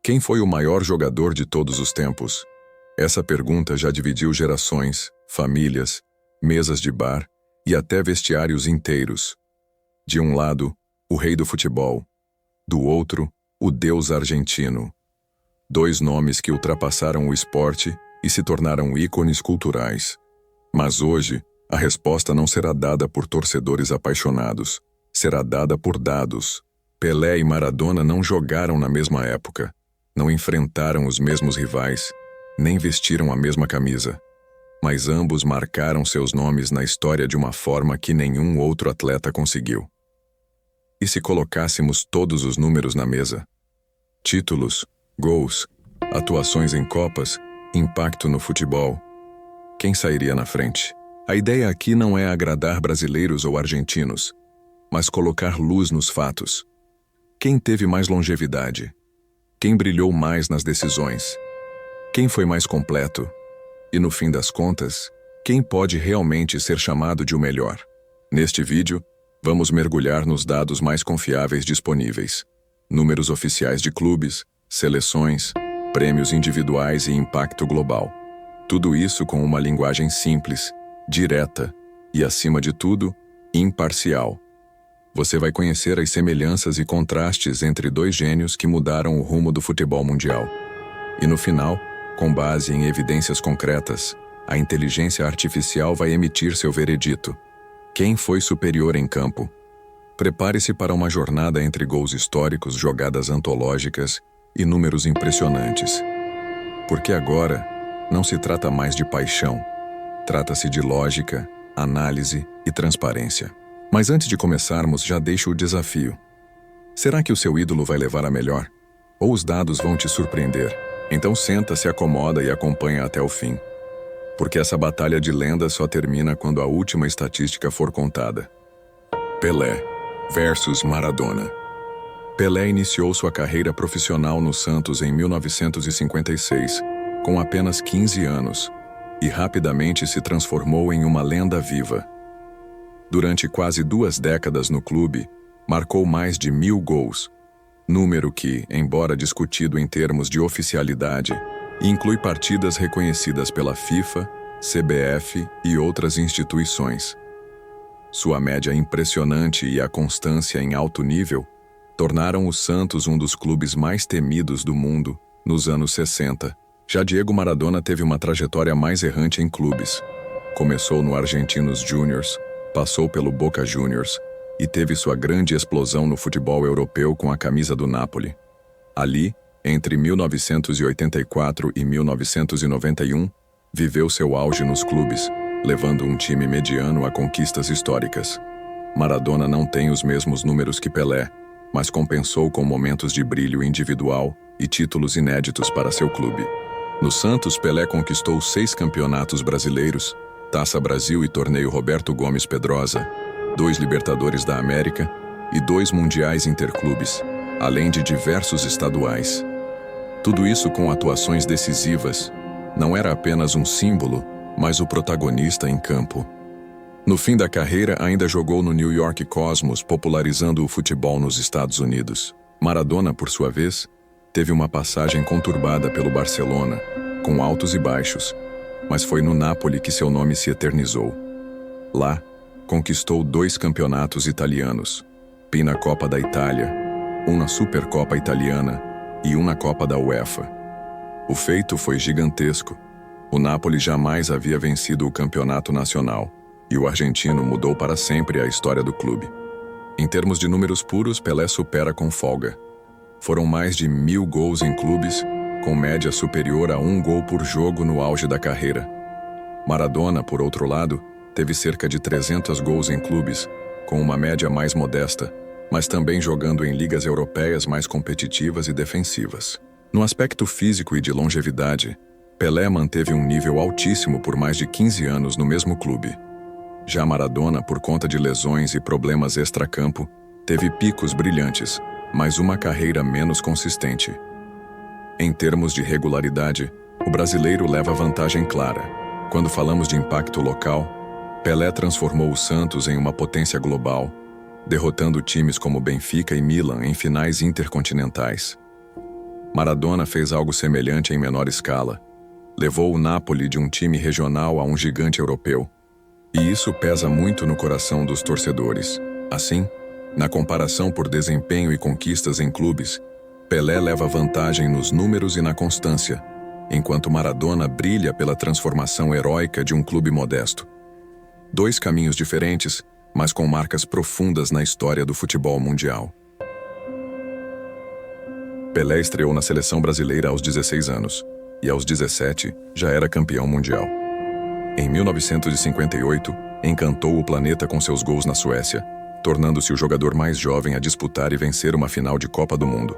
Quem foi o maior jogador de todos os tempos? Essa pergunta já dividiu gerações, famílias, mesas de bar e até vestiários inteiros. De um lado, o rei do futebol. Do outro, o deus argentino. Dois nomes que ultrapassaram o esporte e se tornaram ícones culturais. Mas hoje, a resposta não será dada por torcedores apaixonados. Será dada por dados. Pelé e Maradona não jogaram na mesma época. Não enfrentaram os mesmos rivais, nem vestiram a mesma camisa. Mas ambos marcaram seus nomes na história de uma forma que nenhum outro atleta conseguiu. E se colocássemos todos os números na mesa? Títulos, gols, atuações em copas, impacto no futebol. Quem sairia na frente? A ideia aqui não é agradar brasileiros ou argentinos, mas colocar luz nos fatos. Quem teve mais longevidade? Quem brilhou mais nas decisões? Quem foi mais completo? E no fim das contas, quem pode realmente ser chamado de o melhor? Neste vídeo, vamos mergulhar nos dados mais confiáveis disponíveis. Números oficiais de clubes, seleções, prêmios individuais e impacto global. Tudo isso com uma linguagem simples, direta e, acima de tudo, imparcial. Você vai conhecer as semelhanças e contrastes entre dois gênios que mudaram o rumo do futebol mundial. E no final, com base em evidências concretas, a inteligência artificial vai emitir seu veredito. Quem foi superior em campo? Prepare-se para uma jornada entre gols históricos, jogadas antológicas e números impressionantes. Porque agora, não se trata mais de paixão. Trata-se de lógica, análise e transparência. Mas antes de começarmos, já deixo o desafio. Será que o seu ídolo vai levar a melhor? Ou os dados vão te surpreender? Então senta, se acomoda e acompanha até o fim. Porque essa batalha de lendas só termina quando a última estatística for contada. Pelé versus Maradona. Pelé iniciou sua carreira profissional no Santos em 1956, com apenas 15 anos, e rapidamente se transformou em uma lenda viva. Durante quase 2 décadas no clube, marcou mais de 1000 gols, número que, embora discutido em termos de oficialidade, inclui partidas reconhecidas pela FIFA, CBF e outras instituições. Sua média impressionante e a constância em alto nível tornaram o Santos um dos clubes mais temidos do mundo nos anos 60. Já Diego Maradona teve uma trajetória mais errante em clubes. Começou no Argentinos Júniors, passou pelo Boca Juniors e teve sua grande explosão no futebol europeu com a camisa do Napoli. Ali, entre 1984 e 1991, viveu seu auge nos clubes, levando um time mediano a conquistas históricas. Maradona não tem os mesmos números que Pelé, mas compensou com momentos de brilho individual e títulos inéditos para seu clube. No Santos, Pelé conquistou 6 campeonatos brasileiros, Taça Brasil e Torneio Roberto Gomes Pedrosa, 2 Libertadores da América e 2 Mundiais Interclubes, além de diversos estaduais. Tudo isso com atuações decisivas. Não era apenas um símbolo, mas o protagonista em campo. No fim da carreira, ainda jogou no New York Cosmos, popularizando o futebol nos Estados Unidos. Maradona, por sua vez, teve uma passagem conturbada pelo Barcelona, com altos e baixos, mas foi no Napoli que seu nome se eternizou. Lá, conquistou 2 campeonatos italianos, um na Copa da Itália, um na Supercopa Italiana e um na Copa da UEFA. O feito foi gigantesco. O Napoli jamais havia vencido o campeonato nacional, e o argentino mudou para sempre a história do clube. Em termos de números puros, Pelé supera com folga. Foram mais de 1000 gols em clubes, com média superior a 1 gol por jogo no auge da carreira. Maradona, por outro lado, teve cerca de 300 gols em clubes, com uma média mais modesta, mas também jogando em ligas europeias mais competitivas e defensivas. No aspecto físico e de longevidade, Pelé manteve um nível altíssimo por mais de 15 anos no mesmo clube. Já Maradona, por conta de lesões e problemas extracampo, teve picos brilhantes, mas uma carreira menos consistente. Em termos de regularidade, o brasileiro leva vantagem clara. Quando falamos de impacto local, Pelé transformou o Santos em uma potência global, derrotando times como Benfica e Milan em finais intercontinentais. Maradona fez algo semelhante em menor escala. Levou o Napoli de um time regional a um gigante europeu. E isso pesa muito no coração dos torcedores. Assim, na comparação por desempenho e conquistas em clubes, Pelé leva vantagem nos números e na constância, enquanto Maradona brilha pela transformação heróica de um clube modesto. Dois caminhos diferentes, mas com marcas profundas na história do futebol mundial. Pelé estreou na seleção brasileira aos 16 anos, e aos 17 já era campeão mundial. Em 1958, encantou o planeta com seus gols na Suécia, tornando-se o jogador mais jovem a disputar e vencer uma final de Copa do Mundo.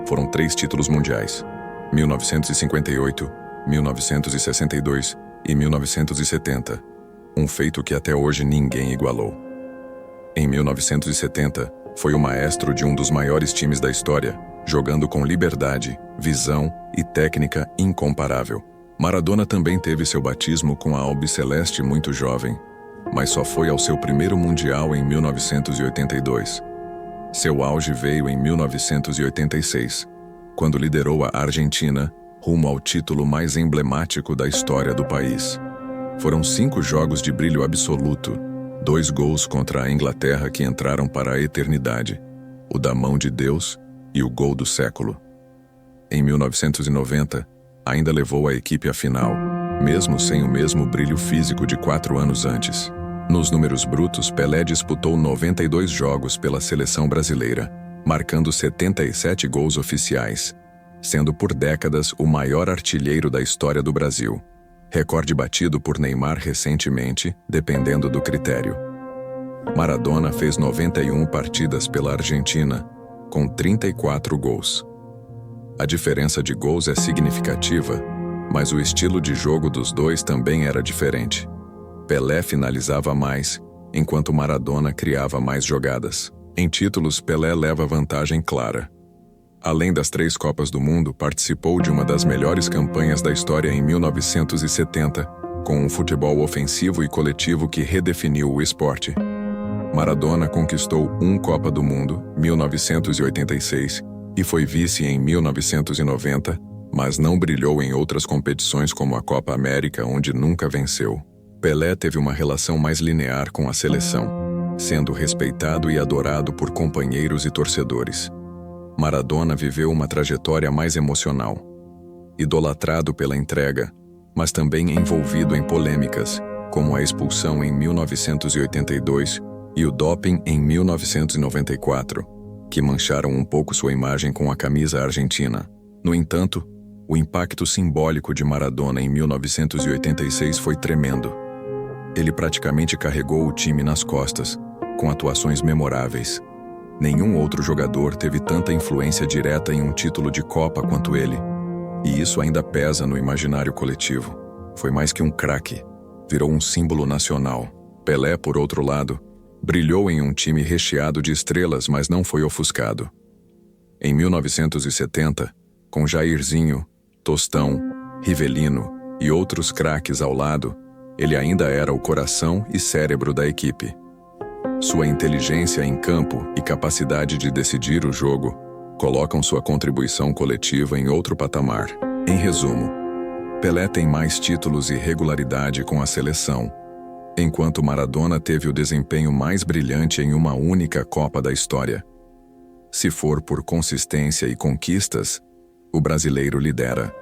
Foram 3 títulos mundiais: 1958, 1962 e 1970, um feito que até hoje ninguém igualou. Em 1970, foi o maestro de um dos maiores times da história, jogando com liberdade, visão e técnica incomparável. Maradona também teve seu batismo com a albiceleste muito jovem, mas só foi ao seu primeiro Mundial em 1982. Seu auge veio em 1986, quando liderou a Argentina rumo ao título mais emblemático da história do país. Foram 5 jogos de brilho absoluto, 2 gols contra a Inglaterra que entraram para a eternidade, o da mão de Deus e o gol do século. Em 1990, ainda levou a equipe à final, mesmo sem o mesmo brilho físico de 4 anos antes. Nos números brutos, Pelé disputou 92 jogos pela seleção brasileira, marcando 77 gols oficiais, sendo por décadas o maior artilheiro da história do Brasil. Recorde batido por Neymar recentemente, dependendo do critério. Maradona fez 91 partidas pela Argentina, com 34 gols. A diferença de gols é significativa, mas o estilo de jogo dos dois também era diferente. Pelé finalizava mais, enquanto Maradona criava mais jogadas. Em títulos, Pelé leva vantagem clara. Além das 3 Copas do Mundo, participou de uma das melhores campanhas da história em 1970, com um futebol ofensivo e coletivo que redefiniu o esporte. Maradona conquistou 1 Copa do Mundo, 1986, e foi vice em 1990, mas não brilhou em outras competições como a Copa América, onde nunca venceu. Pelé teve uma relação mais linear com a seleção, sendo respeitado e adorado por companheiros e torcedores. Maradona viveu uma trajetória mais emocional, idolatrado pela entrega, mas também envolvido em polêmicas, como a expulsão em 1982 e o doping em 1994, que mancharam um pouco sua imagem com a camisa argentina. No entanto, o impacto simbólico de Maradona em 1986 foi tremendo. Ele praticamente carregou o time nas costas, com atuações memoráveis. Nenhum outro jogador teve tanta influência direta em um título de Copa quanto ele. E isso ainda pesa no imaginário coletivo. Foi mais que um craque, virou um símbolo nacional. Pelé, por outro lado, brilhou em um time recheado de estrelas, mas não foi ofuscado. Em 1970, com Jairzinho, Tostão, Rivelino e outros craques ao lado, ele ainda era o coração e cérebro da equipe. Sua inteligência em campo e capacidade de decidir o jogo colocam sua contribuição coletiva em outro patamar. Em resumo, Pelé tem mais títulos e regularidade com a seleção, enquanto Maradona teve o desempenho mais brilhante em uma única Copa da história. Se for por consistência e conquistas, o brasileiro lidera.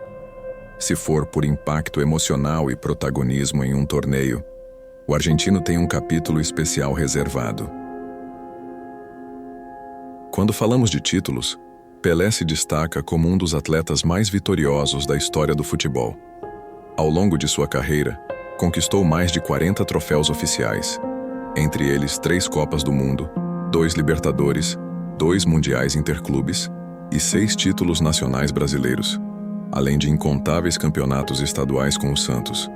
Se for por impacto emocional e protagonismo em um torneio, o argentino tem um capítulo especial reservado. Quando falamos de títulos, Pelé se destaca como um dos atletas mais vitoriosos da história do futebol. Ao longo de sua carreira, conquistou mais de 40 troféus oficiais, entre eles 3 Copas do Mundo, 2 Libertadores, 2 Mundiais Interclubes e 6 títulos nacionais brasileiros, além de incontáveis campeonatos estaduais com o Santos.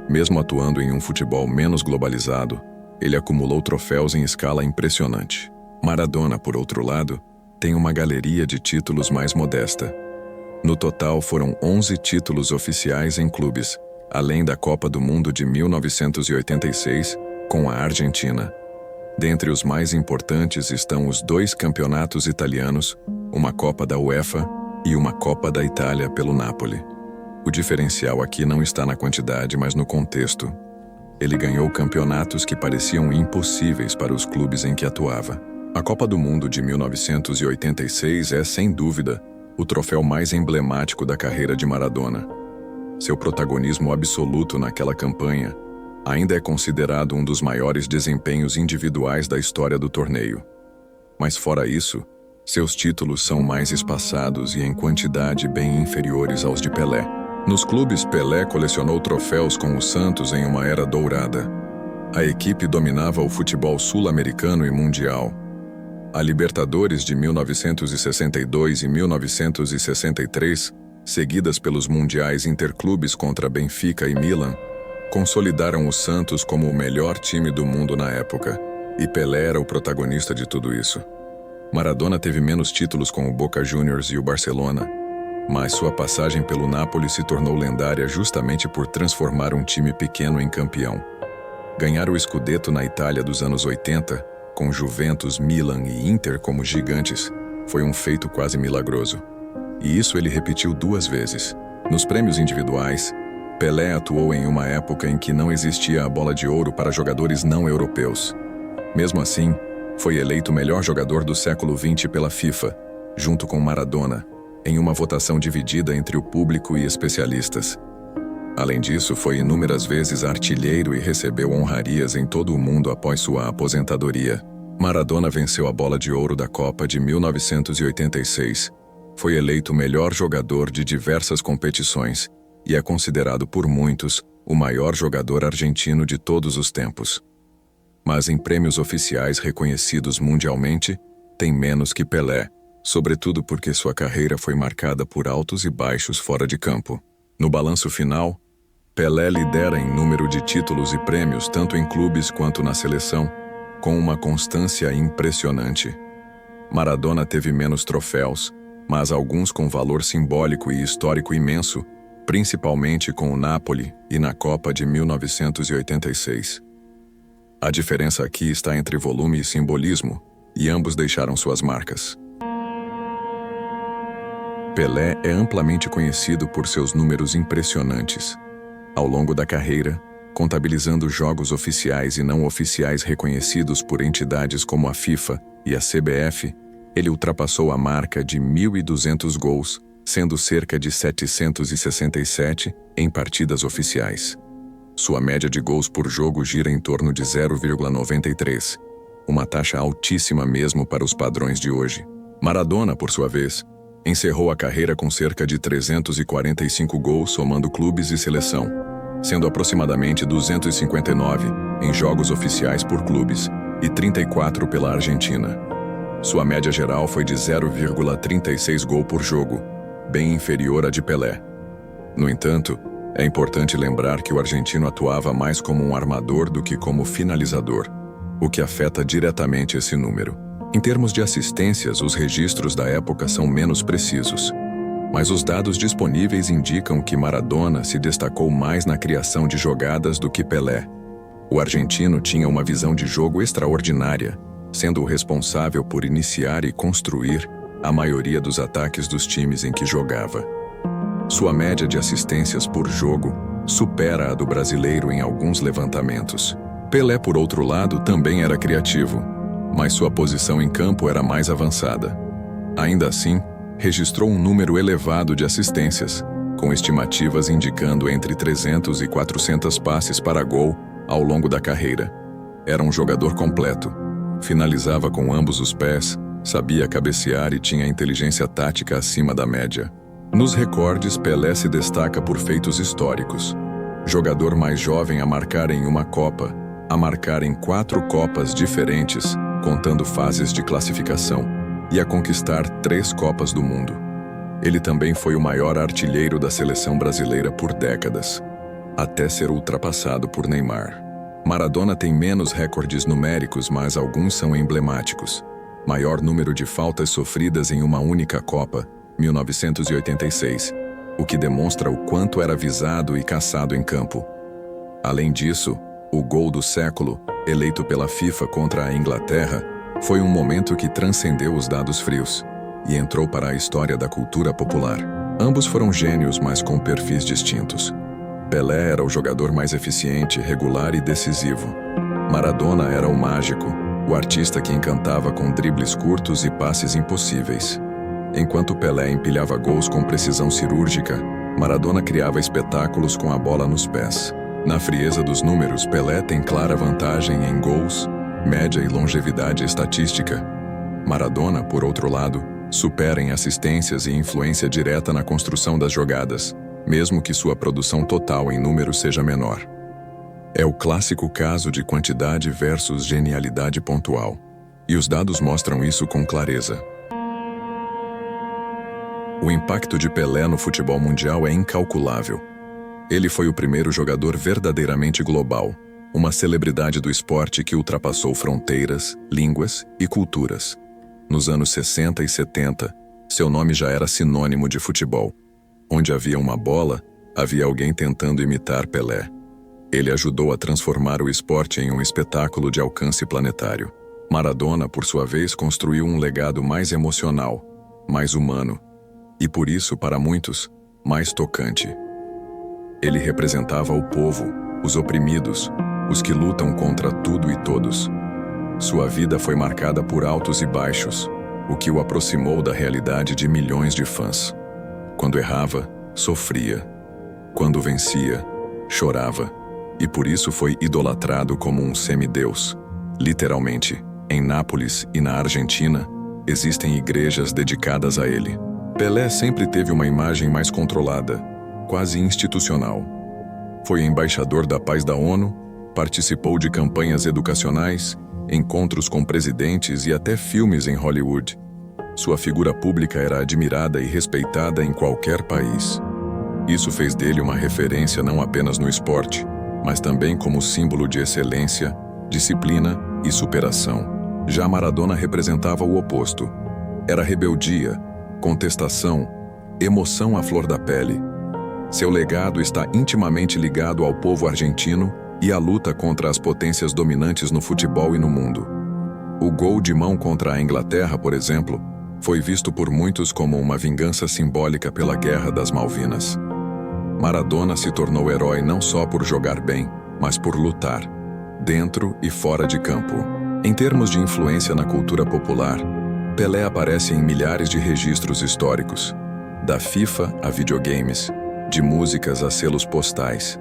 Mesmo atuando em um futebol menos globalizado, ele acumulou troféus em escala impressionante. Maradona, por outro lado, tem uma galeria de títulos mais modesta. No total foram 11 títulos oficiais em clubes, além da Copa do Mundo de 1986, com a Argentina. Dentre os mais importantes estão os 2 campeonatos italianos, uma Copa da UEFA e uma Copa da Itália pelo Napoli. O diferencial aqui não está na quantidade, mas no contexto. Ele ganhou campeonatos que pareciam impossíveis para os clubes em que atuava. A Copa do Mundo de 1986 é, sem dúvida, o troféu mais emblemático da carreira de Maradona. Seu protagonismo absoluto naquela campanha ainda é considerado um dos maiores desempenhos individuais da história do torneio. Mas fora isso, seus títulos são mais espaçados e em quantidade bem inferiores aos de Pelé. Nos clubes, Pelé colecionou troféus com o Santos em uma era dourada. A equipe dominava o futebol sul-americano e mundial. A Libertadores de 1962 e 1963, seguidas pelos mundiais interclubes contra Benfica e Milan, consolidaram o Santos como o melhor time do mundo na época, e Pelé era o protagonista de tudo isso. Maradona teve menos títulos com o Boca Juniors e o Barcelona, mas sua passagem pelo Napoli se tornou lendária justamente por transformar um time pequeno em campeão. Ganhar o Scudetto na Itália dos anos 80, com Juventus, Milan e Inter como gigantes, foi um feito quase milagroso. E isso ele repetiu 2 vezes. Nos prêmios individuais, Pelé atuou em uma época em que não existia a bola de ouro para jogadores não europeus. Mesmo assim, foi eleito o melhor jogador do século XX pela FIFA, junto com Maradona, em uma votação dividida entre o público e especialistas. Além disso, foi inúmeras vezes artilheiro e recebeu honrarias em todo o mundo após sua aposentadoria. Maradona venceu a Bola de Ouro da Copa de 1986. Foi eleito o melhor jogador de diversas competições e é considerado por muitos o maior jogador argentino de todos os tempos. Mas em prêmios oficiais reconhecidos mundialmente, tem menos que Pelé, sobretudo porque sua carreira foi marcada por altos e baixos fora de campo. No balanço final, Pelé lidera em número de títulos e prêmios tanto em clubes quanto na seleção, com uma constância impressionante. Maradona teve menos troféus, mas alguns com valor simbólico e histórico imenso, principalmente com o Napoli e na Copa de 1986. A diferença aqui está entre volume e simbolismo, e ambos deixaram suas marcas. Pelé é amplamente conhecido por seus números impressionantes. Ao longo da carreira, contabilizando jogos oficiais e não oficiais reconhecidos por entidades como a FIFA e a CBF, ele ultrapassou a marca de 1.200 gols, sendo cerca de 767 em partidas oficiais. Sua média de gols por jogo gira em torno de 0,93, uma taxa altíssima mesmo para os padrões de hoje. Maradona, por sua vez, encerrou a carreira com cerca de 345 gols somando clubes e seleção, sendo aproximadamente 259 em jogos oficiais por clubes e 34 pela Argentina. Sua média geral foi de 0,36 gol por jogo, bem inferior à de Pelé. No entanto, é importante lembrar que o argentino atuava mais como um armador do que como finalizador, o que afeta diretamente esse número. Em termos de assistências, os registros da época são menos precisos, mas os dados disponíveis indicam que Maradona se destacou mais na criação de jogadas do que Pelé. O argentino tinha uma visão de jogo extraordinária, sendo o responsável por iniciar e construir a maioria dos ataques dos times em que jogava. Sua média de assistências por jogo supera a do brasileiro em alguns levantamentos. Pelé, por outro lado, também era criativo, mas sua posição em campo era mais avançada. Ainda assim, registrou um número elevado de assistências, com estimativas indicando entre 300 e 400 passes para gol ao longo da carreira. Era um jogador completo. Finalizava com ambos os pés, sabia cabecear e tinha inteligência tática acima da média. Nos recordes, Pelé se destaca por feitos históricos. Jogador mais jovem a marcar em uma Copa, a marcar em 4 Copas diferentes, contando fases de classificação, e a conquistar 3 Copas do Mundo. Ele também foi o maior artilheiro da seleção brasileira por décadas, até ser ultrapassado por Neymar. Maradona tem menos recordes numéricos, mas alguns são emblemáticos. Maior número de faltas sofridas em uma única Copa, 1986, o que demonstra o quanto era visado e caçado em campo. Além disso, o gol do século, eleito pela FIFA contra a Inglaterra, foi um momento que transcendeu os dados frios. e entrou para a história da cultura popular. Ambos foram gênios, mas com perfis distintos. Pelé era o jogador mais eficiente, regular e decisivo. Maradona era o mágico, o artista que encantava com dribles curtos e passes impossíveis. Enquanto Pelé empilhava gols com precisão cirúrgica, Maradona criava espetáculos com a bola nos pés. Na frieza dos números, Pelé tem clara vantagem em gols, média e longevidade estatística. Maradona, por outro lado, supera em assistências e influência direta na construção das jogadas, mesmo que sua produção total em números seja menor. É o clássico caso de quantidade versus genialidade pontual, e os dados mostram isso com clareza. O impacto de Pelé no futebol mundial é incalculável. Ele foi o primeiro jogador verdadeiramente global, uma celebridade do esporte que ultrapassou fronteiras, línguas e culturas. Nos anos 60 e 70, seu nome já era sinônimo de futebol. Onde havia uma bola, havia alguém tentando imitar Pelé. Ele ajudou a transformar o esporte em um espetáculo de alcance planetário. Maradona, por sua vez, construiu um legado mais emocional, mais humano, e por isso, para muitos, mais tocante. Ele representava o povo, os oprimidos, os que lutam contra tudo e todos. Sua vida foi marcada por altos e baixos, o que o aproximou da realidade de milhões de fãs. Quando errava, sofria. Quando vencia, chorava. E por isso foi idolatrado como um semideus. Literalmente, em Nápoles e na Argentina, existem igrejas dedicadas a ele. Pelé sempre teve uma imagem mais controlada, quase institucional. Foi embaixador da paz da ONU, participou de campanhas educacionais, encontros com presidentes e até filmes em Hollywood. Sua figura pública era admirada e respeitada em qualquer país. Isso fez dele uma referência não apenas no esporte, mas também como símbolo de excelência, disciplina e superação. Já Maradona representava o oposto. Era rebeldia, contestação, emoção à flor da pele. Seu legado está intimamente ligado ao povo argentino e à luta contra as potências dominantes no futebol e no mundo. O gol de mão contra a Inglaterra, por exemplo, foi visto por muitos como uma vingança simbólica pela Guerra das Malvinas. Maradona se tornou herói não só por jogar bem, mas por lutar, dentro e fora de campo. Em termos de influência na cultura popular, Pelé aparece em milhares de registros históricos, da FIFA a videogames, de músicas a selos postais.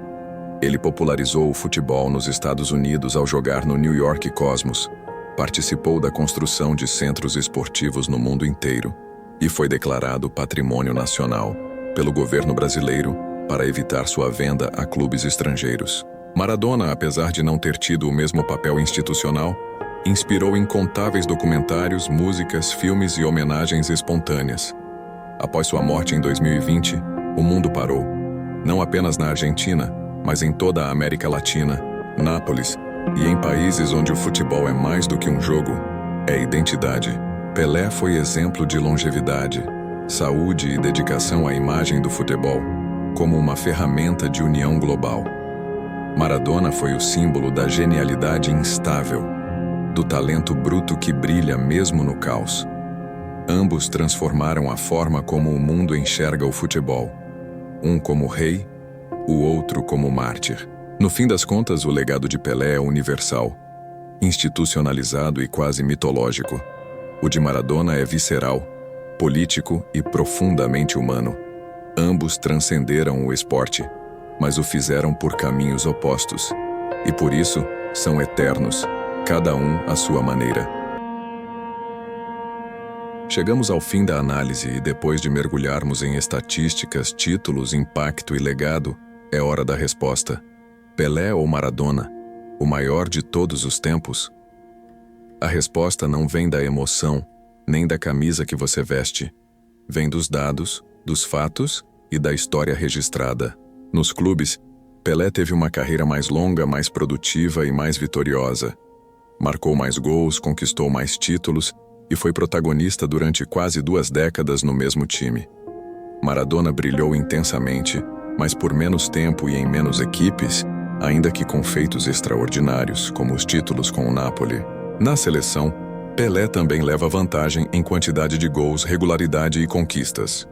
Ele popularizou o futebol nos Estados Unidos ao jogar no New York Cosmos, participou da construção de centros esportivos no mundo inteiro e foi declarado Patrimônio Nacional pelo governo brasileiro para evitar sua venda a clubes estrangeiros. Maradona, apesar de não ter tido o mesmo papel institucional, inspirou incontáveis documentários, músicas, filmes e homenagens espontâneas. Após sua morte em 2020, o mundo parou, não apenas na Argentina, mas em toda a América Latina, Nápoles e em países onde o futebol é mais do que um jogo, é identidade. Pelé foi exemplo de longevidade, saúde e dedicação à imagem do futebol, como uma ferramenta de união global. Maradona foi o símbolo da genialidade instável, do talento bruto que brilha mesmo no caos. Ambos transformaram a forma como o mundo enxerga o futebol, um como rei, o outro como mártir. No fim das contas, o legado de Pelé é universal, institucionalizado e quase mitológico. O de Maradona é visceral, político e profundamente humano. Ambos transcenderam o esporte, mas o fizeram por caminhos opostos. E por isso, são eternos, cada um à sua maneira. Chegamos ao fim da análise e depois de mergulharmos em estatísticas, títulos, impacto e legado, é hora da resposta. Pelé ou Maradona, o maior de todos os tempos? A resposta não vem da emoção, nem da camisa que você veste. Vem dos dados, dos fatos e da história registrada. Nos clubes, Pelé teve uma carreira mais longa, mais produtiva e mais vitoriosa. Marcou mais gols, conquistou mais títulos e foi protagonista durante quase 2 décadas no mesmo time. Maradona brilhou intensamente, mas por menos tempo e em menos equipes, ainda que com feitos extraordinários, como os títulos com o Napoli. Na seleção, Pelé também leva vantagem em quantidade de gols, regularidade e conquistas.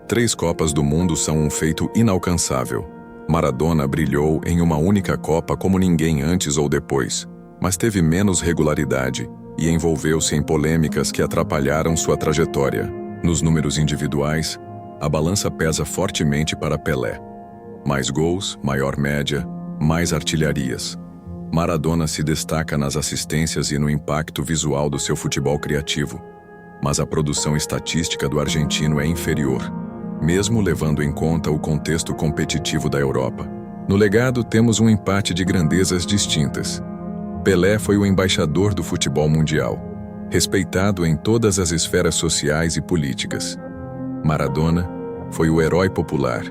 3 Copas do Mundo são um feito inalcançável. Maradona brilhou em uma única Copa como ninguém antes ou depois, mas teve menos regularidade e envolveu-se em polêmicas que atrapalharam sua trajetória. Nos números individuais, a balança pesa fortemente para Pelé. Mais gols, maior média, mais artilharias. Maradona se destaca nas assistências e no impacto visual do seu futebol criativo, mas a produção estatística do argentino é inferior, mesmo levando em conta o contexto competitivo da Europa. No legado, temos um empate de grandezas distintas. Pelé foi o embaixador do futebol mundial, respeitado em todas as esferas sociais e políticas. Maradona foi o herói popular,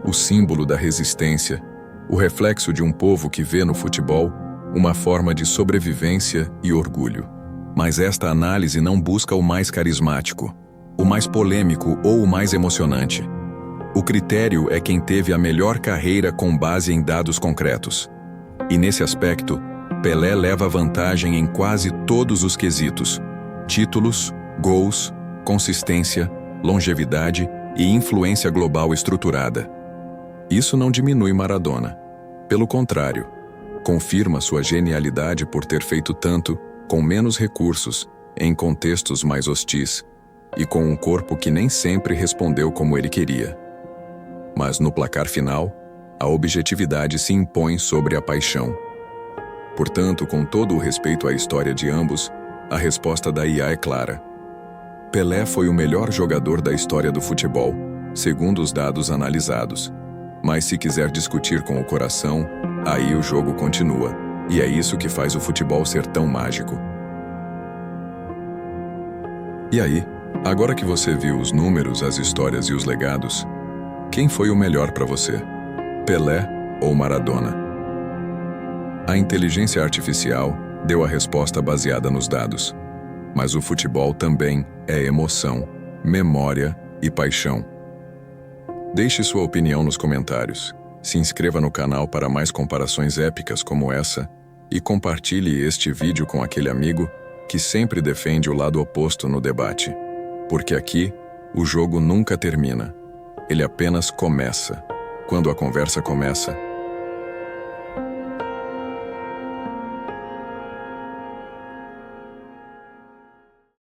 o símbolo da resistência, o reflexo de um povo que vê no futebol uma forma de sobrevivência e orgulho. Mas esta análise não busca o mais carismático, o mais polêmico ou o mais emocionante. O critério é quem teve a melhor carreira com base em dados concretos. E nesse aspecto, Pelé leva vantagem em quase todos os quesitos: títulos, gols, consistência, longevidade e influência global estruturada. Isso não diminui Maradona. Pelo contrário, confirma sua genialidade por ter feito tanto, com menos recursos, em contextos mais hostis, e com um corpo que nem sempre respondeu como ele queria. Mas no placar final, a objetividade se impõe sobre a paixão. Portanto, com todo o respeito à história de ambos, a resposta da IA é clara. Pelé foi o melhor jogador da história do futebol, segundo os dados analisados. Mas se quiser discutir com o coração, aí o jogo continua, e é isso que faz o futebol ser tão mágico. E aí, agora que você viu os números, as histórias e os legados, quem foi o melhor para você? Pelé ou Maradona? A inteligência artificial deu a resposta baseada nos dados. Mas o futebol também é emoção, memória e paixão. Deixe sua opinião nos comentários, se inscreva no canal para mais comparações épicas como essa e compartilhe este vídeo com aquele amigo que sempre defende o lado oposto no debate. Porque aqui, o jogo nunca termina. Ele apenas começa. Quando a conversa começa,